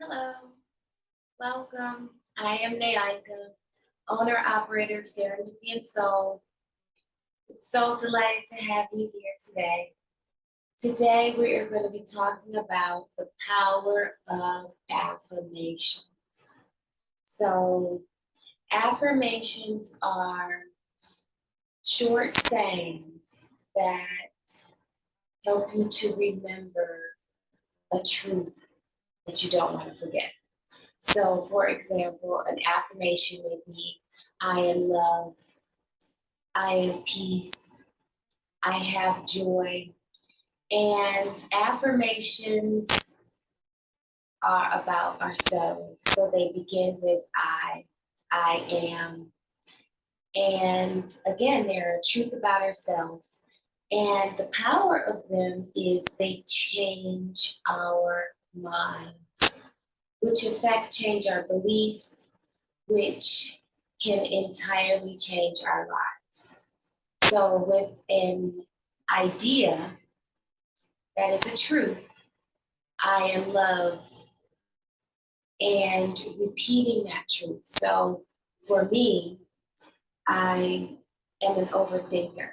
Hello, welcome. I am Naika, owner operator of Serendipity and Soul. It's so delighted to have you here today. Today we are going to be talking about the power of affirmations. So, affirmations are short sayings that help you to remember a truth that you don't want to forget. So, for example, an affirmation may be, I am love, I am peace, I have joy. And affirmations are about ourselves. So they begin with I am. And again, they're a truth about ourselves. And the power of them is they change our mind, which in fact change our beliefs, which can entirely change our lives. So, with an idea that is a truth, I am love, and repeating that truth. So, for me, I am an overthinker.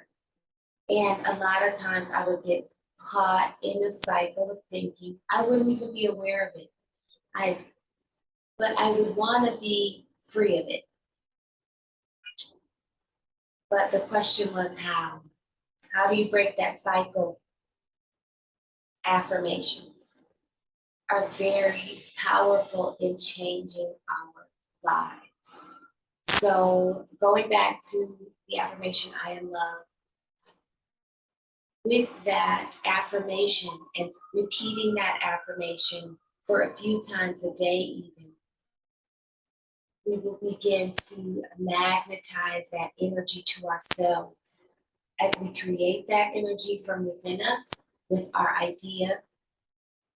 And a lot of times I would get caught in a cycle of thinking. I wouldn't even be aware of it. I but I would want to be free of it. But the question was how? How do you break that cycle? Affirmations are very powerful in changing our lives. So, going back to the affirmation, I am love, with that affirmation and repeating that affirmation for a few times a day, even, we will begin to magnetize that energy to ourselves as we create that energy from within us with our idea,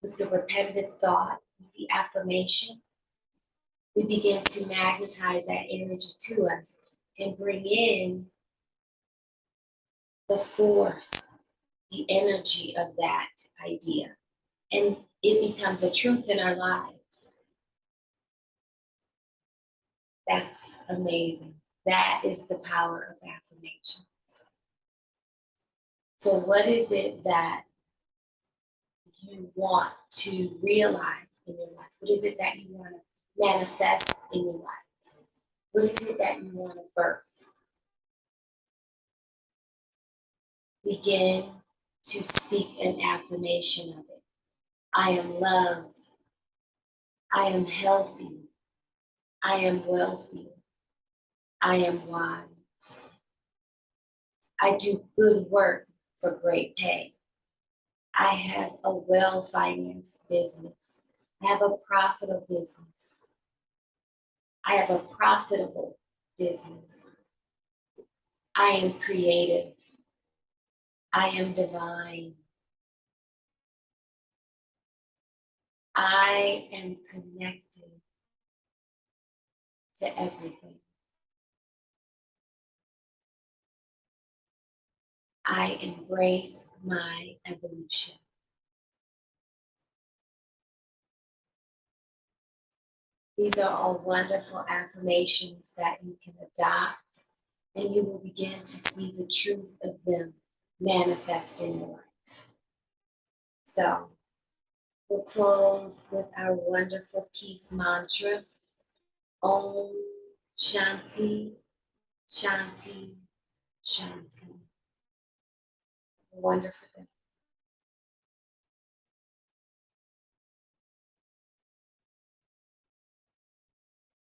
with the repetitive thought, with the affirmation. We begin to magnetize that energy to us and bring in the force, the energy of that idea. And it becomes a truth in our lives. That's amazing. That is the power of affirmation. So, what is it that you want to realize in your life? What is it that you want to manifest in your life? What is it that you want to birth? Begin to speak an affirmation of it. I am love. I am healthy. I am wealthy. I am wise. I do good work for great pay. I have a well-financed business. I have a profitable business. I have a profitable business. I am creative. I am divine. I am connected to everything. I embrace my evolution. These are all wonderful affirmations that you can adopt, and you will begin to see the truth of them manifest in your life. So, we'll close with our wonderful peace mantra. Om Shanti, Shanti, Shanti. Wonderful day.